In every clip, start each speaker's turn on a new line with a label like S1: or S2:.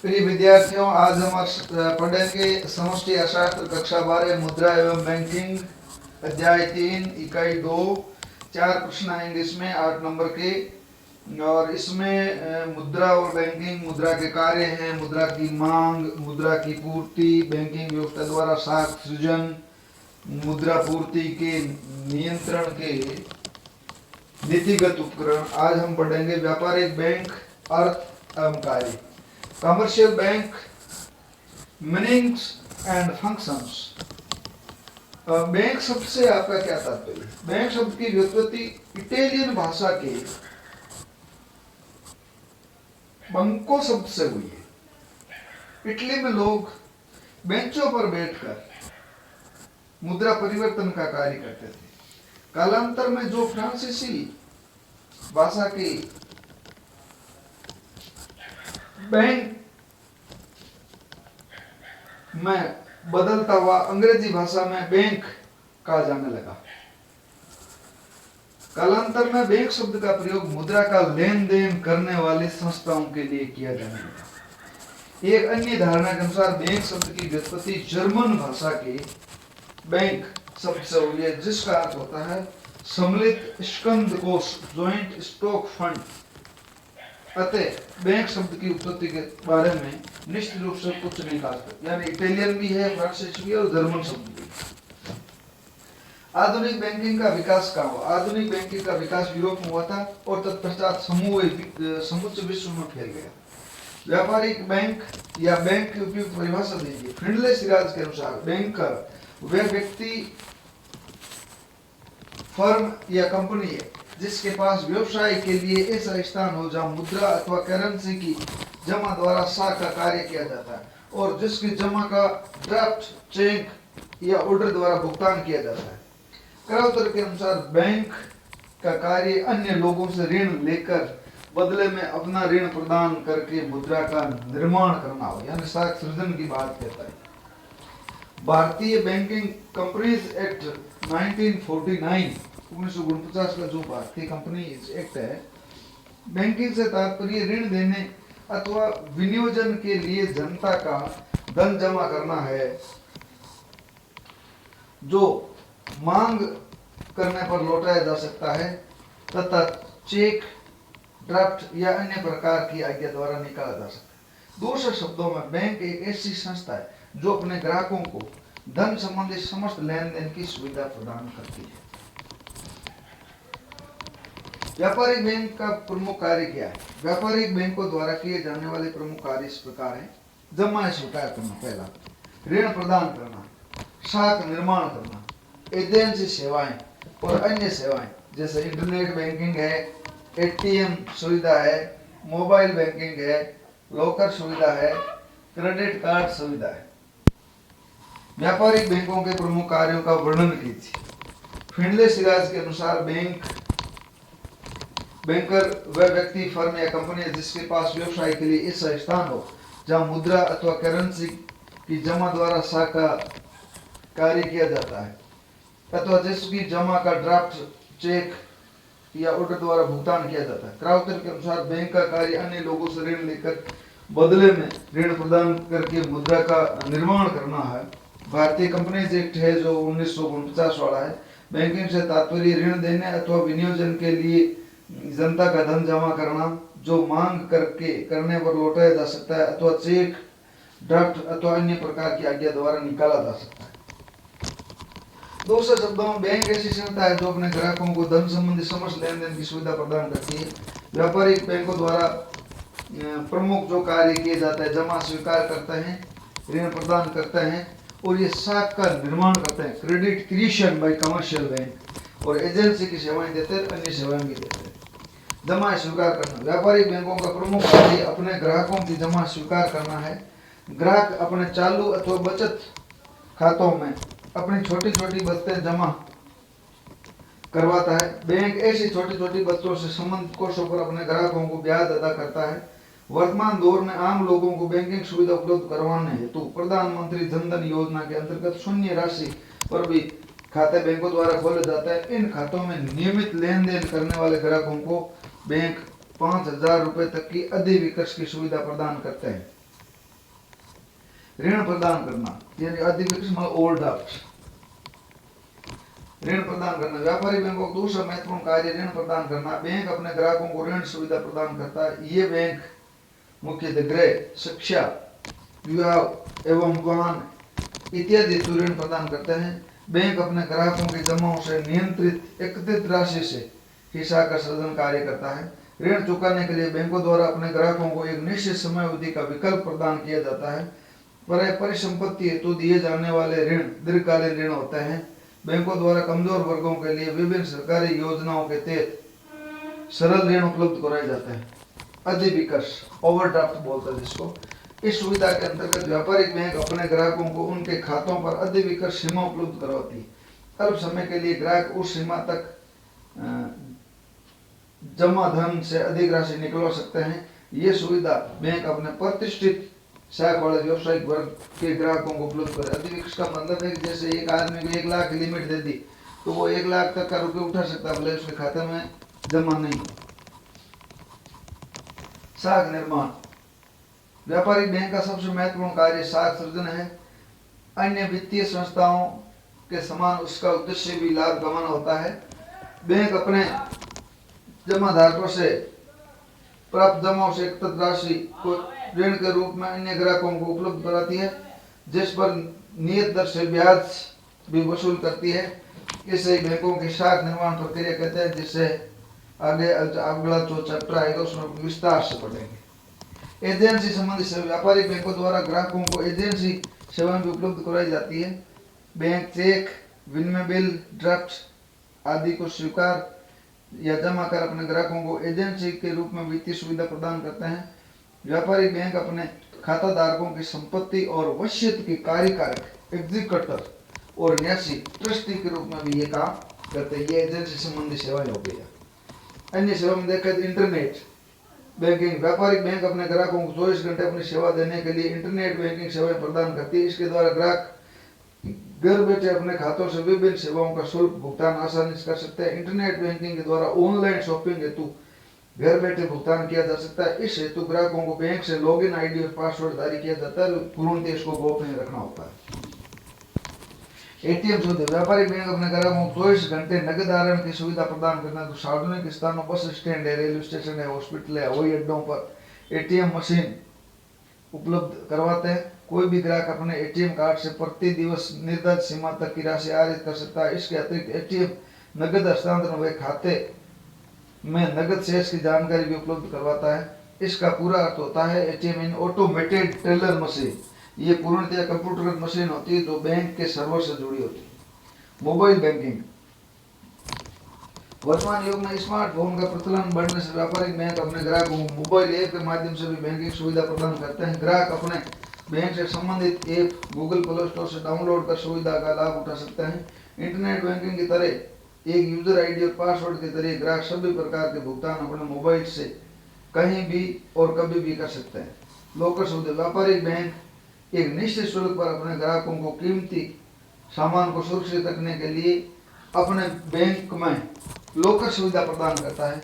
S1: प्रिय विद्यार्थियों, आज हम पढ़ेंगे समष्टि अर्थशास्त्र कक्षा 12 मुद्रा एवं बैंकिंग अध्याय 3 इकाई 2। 4 प्रश्न आएंगे इसमें 8 नंबर के। और इसमें मुद्रा और बैंकिंग, मुद्रा के कार्य हैं, मुद्रा की मांग, मुद्रा की पूर्ति, बैंकिंग व्यवस्था द्वारा साख सृजन, मुद्रा पूर्ति के नियंत्रण के नीतिगत उपकरण। आज हम पढ़ेंगे व्यापारिक बैंक, अर्थ एवं कार्य। Commercial bank, meanings and functions. Bank शब्द से आपका क्या तात्पर्य? बैंक शब्द की व्युत्पत्ति इटालियन भाषा के बंको शब्द से हुई है। इटली में लोग बेंचों पर बैठकर मुद्रा परिवर्तन का कार्य करते थे। कालांतर में जो फ्रांसीसी भाषा के बैंक में बदलता हुआ अंग्रेजी भाषा में बैंक कहा जाने लगा। कालांतर में बैंक शब्द का प्रयोग मुद्रा का लेन देन करने वाली संस्थाओं के लिए किया जाने लगा। एक अन्य धारणा के अनुसार बैंक शब्द की व्युत्पत्ति जर्मन भाषा के बैंक शब्द से हुई है, जिसका अर्थ होता है सम्मिलित स्कंद कोष, ज्वाइंट स्टॉक फंड। अतः बैंक शब्द की उत्पत्ति के बारे में निश्चित रूप से कुछ नहीं कहा सकते। यानी इटालियन भी है, फ्रांसीसी भी है और जर्मन शब्द भी। आधुनिक बैंकिंग का विकास कहाँ हुआ? आधुनिक बैंकिंग का विकास यूरोप में हुआ था और तत्पश्चात समूचे विश्व में फैल गया। व्यापारिक बैंक या बैंक की उपयुक्त परिभाषा देंगे। फिंडले सिराज के अनुसार बैंकर वह व्यक्ति, फर्म या कंपनी है जिसके पास व्यवसाय के लिए ऐसा स्थान हो जहां मुद्रा अथवा करेंसी की जमा द्वारा साख का कार्य किया जाता है और जिसकी जमा का ड्राफ्ट, चेक या ऑर्डर द्वारा भुगतान किया जाता है। कराउतर के अनुसार बैंक का कार्य अन्य लोगों से ऋण लेकर बदले में अपना ऋण प्रदान करके मुद्रा का निर्माण करना हो, यानी साख सृजन की बात कहता है। भारतीय बैंकिंग कंपनीज एक्ट 1949 का जो भारतीय कंपनी एक्ट है, बैंकिंग से तात्पर्य ऋण देने अथवा विनियोजन के लिए जनता का धन जमा करना है, जो मांग करने पर लौटाया जा सकता है तथा चेक, ड्राफ्ट या अन्य प्रकार की आज्ञा द्वारा निकाला जा सकता है। दूसरे शब्दों में बैंक एक ऐसी संस्था है जो अपने ग्राहकों को धन संबंधी समस्त लेन देन की सुविधा प्रदान करती है। व्यापारिक बैंक का प्रमुख कार्य क्या है? व्यापारिक बैंकों द्वारा किए जाने वाले प्रमुख कार्य इस प्रकार है। जमा स्वीकार करना, पहला ऋण प्रदान करना, साख निर्माण करना, एजेंसी सेवाएं और अन्य सेवाएं जैसे इंटरनेट बैंकिंग है, एटीएम सुविधा है, मोबाइल बैंकिंग है, लॉकर सुविधा है, क्रेडिट कार्ड सुविधा है। व्यापारिक बैंकों के प्रमुख कार्यों का वर्णन कीजिए। फिंडले सिराज के अनुसार बैंकर वह व्यक्ति, फर्म या कंपनी है जिसके पास व्यवसाय के लिए ऐसा स्थान हो जहां मुद्रा अथवा करेंसी की जमा द्वारा साख का कार्य किया जाता है अथवा जिसकी जमा का ड्राफ्ट, चेक या ऑर्डर द्वारा भुगतान किया जाता है। क्राउथर के अनुसार बैंक का कार्य अन्य लोगों से ऋण लेकर बदले में ऋण प्रदान करके मुद्रा का निर्माण करना है। भारतीय कंपनीज एक्ट है जो 1949 वाला है। बैंकिंग से तात्पर्य ऋण देने अथवा विनियोजन के लिए जनता का धन जमा करना, जो मांग करने पर लौटाया जा सकता है अथवा चेक, ड्राफ्ट अथवा अन्य प्रकार की आज्ञा द्वारा निकाला जा सकता है। दूसरे शब्दों में बैंक ऐसी संस्था है जो अपने ग्राहकों को धन संबंधी समस्त लेन देन की सुविधा प्रदान करती है। व्यापारिक बैंकों द्वारा प्रमुख जो कार्य किए जाता है, जमा स्वीकार करते हैं, ऋण प्रदान करते हैं और ये साख का निर्माण करते हैं। Credit creation bye commercial bank और एजेंसी की सेवाएं देते हैं, अन्य सेवाएं भी देते हैं। जमा स्वीकार करना, व्यापारिक बैंकों का प्रमुख कार्य अपने ग्राहकों की जमा स्वीकार करना है। ग्राहक अपने चालू अथवा बचत खातों में अपनी छोटी छोटी बचतें जमा करवाता है। बैंक ऐसी छोटी छोटी बचतों से संबंधित कोषों पर अपने ग्राहकों को ब्याज अदा करता है। वर्तमान दौर में आम लोगों को बैंकिंग सुविधा उपलब्ध करवाने हेतु प्रधानमंत्री जन धन योजना के अंतर्गत शून्य राशि पर भी खाते बैंकों द्वारा खोले जाते हैं। इन खातों में नियमित लेन देन करने वाले ग्राहकों को बैंक 5,000 रुपए तक की अधिविकर्ष की सुविधा प्रदान करते हैं। ऋण प्रदान करना यानी अधिविकस ओवरड्राफ्ट। ऋण प्रदान करना व्यापारी बैंकों का दूसरा महत्वपूर्ण कार्य ऋण प्रदान करना। बैंक अपने ग्राहकों को ऋण सुविधा प्रदान करता है। ये बैंक मुख्यतः गृह, शिक्षा, विवाह एवं वाहन इत्यादि हेतु ऋण प्रदान करते हैं। बैंक अपने ग्राहकों की जमाओं से नियंत्रित एकत्रित राशि से हिस्सा का सृजन कार्य करता है। ऋण चुकाने के लिए बैंकों द्वारा अपने ग्राहकों को एक निश्चित समय अवधि का विकल्प प्रदान किया जाता है। परिसंपत्ति हेतु दिए जाने वाले ऋण दीर्घकालीन ऋण होते हैं। बैंकों द्वारा कमजोर वर्गों के लिए विभिन्न सरकारी योजनाओं के तहत सरल ऋण उपलब्ध कराए जाते हैं। अधिविकस ओवरड्राफ्ट बोलते हैं जिसको। इस सुविधा के अंतर्गत व्यापारिक बैंक अपने ग्राहकों को उनके खातों पर अधिविकस सीमा उपलब्ध करवाती है। अल्प समय के लिए ग्राहक उस सीमा तक जमा धन से अधिक राशि निकलवा सकते हैं। ये सुविधा बैंक अपने प्रतिष्ठित शाख वाले व्यवसायिक वर्ग के ग्राहकों को उपलब्ध करे। अधिविकस का मतलब है कि जैसे एक आदमी को 1 लाख की लिमिट दे दी तो वो 1 लाख तक का रुपये उठा सकता है, भले उसके खाते में जमा नहीं। शाख निर्माण व्यापारिक बैंक का सबसे महत्वपूर्ण कार्य शाख सृजन है। अन्य वित्तीय संस्थाओं के समान उसका उद्देश्य भी लाभ कमाना होता है। बैंक अपने जमाधारकों से प्राप्त जमाओं से एकत्रित राशि को ऋण के रूप में अन्य ग्राहकों को उपलब्ध कराती है, जिस पर नियत दर से ब्याज भी वसूल करती है। इसे बैंकों की शाख निर्माण प्रक्रिया कहते हैं, जिससे आगे अगला जो चैप्टर आएगा उसमें विस्तार से पढ़ेंगे। एजेंसी संबंधी सेवा व्यापारिक बैंकों द्वारा ग्राहकों को एजेंसी सेवाएं भी उपलब्ध कराई जाती है। बैंक चेक, विनिमय बिल, ड्राफ्ट आदि को स्वीकार या जमा कर अपने ग्राहकों को एजेंसी के रूप में वित्तीय सुविधा प्रदान करते हैं। व्यापारिक बैंक अपने खाता धारकों की संपत्ति और वसीयत की कार्यकारक एग्जीक्यूटर और न्यासी ट्रस्टी के रूप में भी ये काम करते हैं। ये एजेंसी संबंधी सेवाएं हो गई। अन्य सेवा में देखा तो इंटरनेट बैंकिंग व्यापारिक बैंक अपने ग्राहकों को 24 घंटे अपनी सेवा देने के लिए इंटरनेट बैंकिंग सेवाएं प्रदान करती है। इसके द्वारा ग्राहक घर बैठे अपने खातों से विभिन्न सेवाओं का शुल्क भुगतान आसानी से कर सकते हैं। इंटरनेट बैंकिंग के द्वारा ऑनलाइन शॉपिंग हेतु घर बैठे भुगतान किया जा सकता है। इस हेतु ग्राहकों को बैंक से लॉगिन आईडी और पासवर्ड जारी किया जाता है। पूर्णतः इसको गोपनीय रखना होता है। एटीएम सुविधा व्यापारिक बैंक अपने ग्राहकों को 24 घंटे नगद आहरण की सुविधा प्रदान करना है। तो सार्वजनिक स्थानों, बस स्टैंड है, रेलवे स्टेशन है, हॉस्पिटल है, हवाई अड्डों पर एटीएम मशीन उपलब्ध करवाते हैं। कोई भी ग्राहक अपने एटीएम कार्ड से प्रति दिवस निर्धारित सीमा तक की राशि आहरित कर सकता है। इसके अतिरिक्त एटीएम नगद हस्तांतरण व खाते में नगद शेष की जानकारी भी उपलब्ध करवाता है। इसका पूरा अर्थ होता है ATM in automated teller machine. ये पूर्णतः कंप्यूटर मशीन होती है जो बैंक के सर्वर से जुड़ी होती है। मोबाइल बैंकिंग वर्तमान युग में स्मार्टफोन का प्रचलन बढ़ने से व्यापारिक बैंक अपने ग्राहकों को मोबाइल ऐप के माध्यम से भी बैंकिंग सुविधा प्रदान करते हैं। ग्राहक अपने बैंक से संबंधित ऐप गूगल प्ले स्टोर से डाउनलोड कर सुविधा का लाभ उठा सकते हैं। इंटरनेट बैंकिंग की तरह एक यूजर आईडी और पासवर्ड के जरिए ग्राहक सभी प्रकार के भुगतान अपने मोबाइल से कहीं भी और कभी भी कर सकते हैं। लॉकर सुविधा व्यापारिक बैंक एक निश्चित शुल्क पर अपने ग्राहकों को कीमती सामान को सुरक्षित रखने के लिए अपने बैंक में लॉकर सुविधा प्रदान करता है।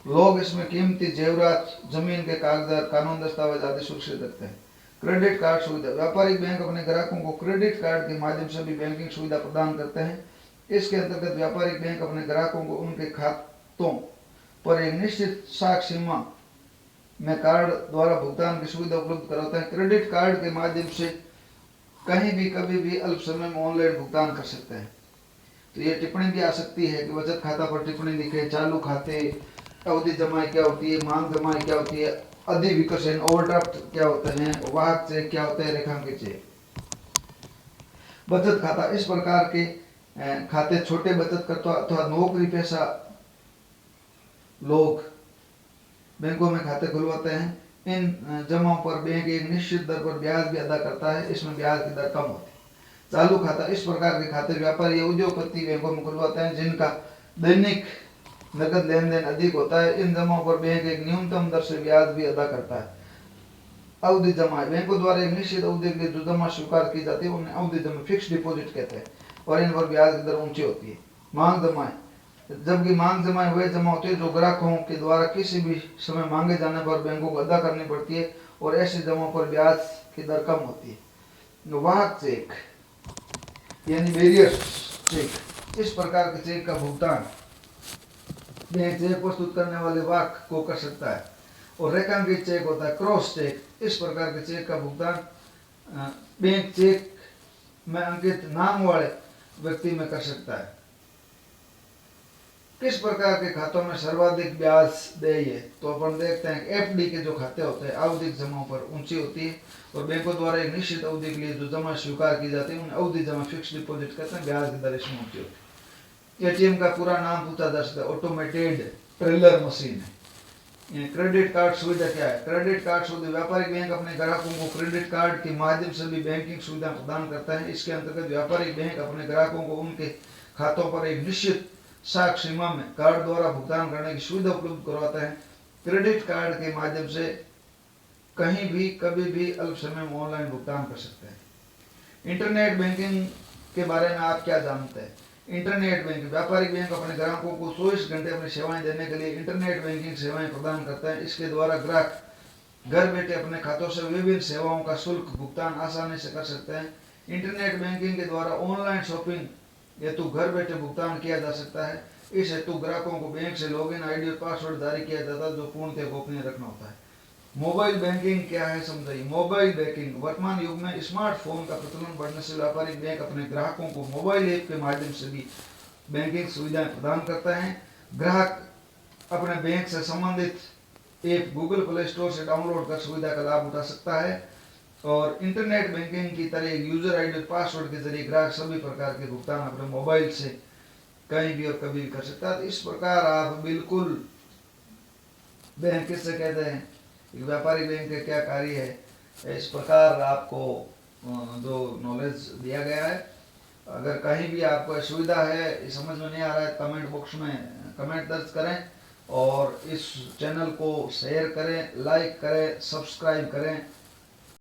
S1: लोग इसमें कीमती जेवरात, जमीन के कागजात, कानून दस्तावेज आदि सुरक्षित रखते हैं। क्रेडिट कार्ड सुविधा व्यापारिक बैंक अपने ग्राहकों को क्रेडिट कार्ड के माध्यम से भी बैंकिंग सुविधा प्रदान करते हैं। इसके अंतर्गत व्यापारिक बैंक अपने ग्राहकों को उनके खातों पर एक निश्चित साख सीमा में कार्ड द्वारा भुगतान की सुविधा उपलब्ध कराता है। क्रेडिट कार्ड के माध्यम से कहीं भी कभी भी अल्प समय में ऑनलाइन भुगतान कर सकते हैं। तो ये टिप्पणी भी आ सकती है कि बचत खाता पर टिप्पणी लिखे, चालू खाते अवधि जमा क्या होती है, मांग जमा क्या होती है, अधिविकसन ओवरड्राफ्ट क्या होते हैं, वाहक चेक क्या होते हैं, रेखांकित चेक। बचत खाता इस प्रकार के खाते छोटे बचतकर्ता अथवा नौकरी पेशा लोग बैंकों में खाते खुलवाते हैं। इन जमाओं पर बैंक एक निश्चित दर पर ब्याज भी अदा करता है। इसमें ब्याज की दर कम होती है। चालू खाता इस प्रकार के खाते व्यापारी या उद्योगपति बैंकों में खुलवाते हैं जिनका दैनिक नकद लेन देन अधिक होता है। इन जमाओं पर बैंक एक न्यूनतम दर से ब्याज भी अदा करता है। अवधि जमा बैंकों द्वारा एक निश्चित अवधि के लिए जो जमा स्वीकार की जाती है उन्हें अवधि जमा फिक्स डिपॉजिट कहते हैं और इन पर ब्याज की दर ऊंची होती है। मांग जमा जबकि मांग जमा वे जमा होती है जो ग्राहकों के द्वारा किसी भी समय मांगे जाने पर बैंकों को अदा करनी पड़ती है और ऐसे जमा पर ब्याज की दर कम होती है। वाहक चेक यानी बैरियर चेक, इस प्रकार के चेक का भुगतान बैंक चेक प्रस्तुत करने वाले वाहक को कर सकता है। और रेखांकित चेक होता है क्रॉस चेक, इस प्रकार के चेक का भुगतान बैंक चेक में अंकित नाम वाले व्यक्ति में कर सकता है। किस प्रकार के खातों में सर्वाधिक ब्याज देय? तो अपन देखते हैं एफडी के जो खाते होते हैं आवधिक जमाओं पर ऊंची होती है और बैंकों द्वारा एक निश्चित अवधि के लिए जो जमा स्वीकार की जाती है उन्हें अवधि जमा फिक्स डिपॉजिट कहते हैं। ब्याज की दर इसमें ऊंची होती है। एटीएम का पूरा नाम पूछा जा सकता है, ऑटोमेटेड टेलर मशीन है। क्रेडिट कार्ड सुविधा क्या है? क्रेडिट कार्ड सुविधा व्यापारिक बैंक अपने ग्राहकों को क्रेडिट कार्ड के माध्यम से भी बैंकिंग सुविधा प्रदान करता है। इसके अंतर्गत व्यापारिक बैंक अपने ग्राहकों को उनके खातों पर एक निश्चित साख सीमा में कार्ड द्वारा भुगतान करने की सुविधा उपलब्ध करवाता है। क्रेडिट कार्ड के माध्यम से कहीं भी कभी भी अल्प समय में ऑनलाइन भुगतान कर सकते हैं। इंटरनेट बैंकिंग के बारे में आप क्या जानते हैं? इंटरनेट बैंकिंग व्यापारिक बैंक अपने ग्राहकों को 24 घंटे अपनी सेवाएं देने के लिए इंटरनेट बैंकिंग सेवाएं प्रदान करता है। इसके द्वारा ग्राहक घर बैठे अपने खातों से विभिन्न सेवाओं का शुल्क भुगतान आसानी से कर सकते हैं। इंटरनेट बैंकिंग के द्वारा ऑनलाइन शॉपिंग हेतु घर बैठे भुगतान किया जा सकता है। इस हेतु ग्राहकों को बैंक से लॉगिन आईडी और पासवर्ड जारी किया जाता है जो पूर्णतः गोपनीय रखना होता है। मोबाइल बैंकिंग क्या है समझाइए। मोबाइल बैंकिंग वर्तमान युग में स्मार्टफोन का प्रचलन बढ़ने से व्यापारिक बैंक अपने ग्राहकों को मोबाइल ऐप के माध्यम से भी बैंकिंग सुविधाएं प्रदान करता है। ग्राहक अपने बैंक से संबंधित ऐप गूगल प्ले स्टोर से डाउनलोड कर सुविधा का लाभ उठा सकता है। और इंटरनेट बैंकिंग की तरह यूजर आईडी और पासवर्ड के जरिए ग्राहक सभी प्रकार के भुगतान अपने मोबाइल से कहीं भी और कभी भी कर सकता है। तो इस प्रकार आप बिल्कुल बैंक किससे कहते हैं, एक व्यापारिक बैंक का क्या कार्य है, इस प्रकार आपको जो नॉलेज दिया गया है। अगर कहीं भी आपको असुविधा है, समझ में नहीं आ रहा है, कमेंट बॉक्स में कमेंट दर्ज करें और इस चैनल को शेयर करें, लाइक करें, सब्सक्राइब करें।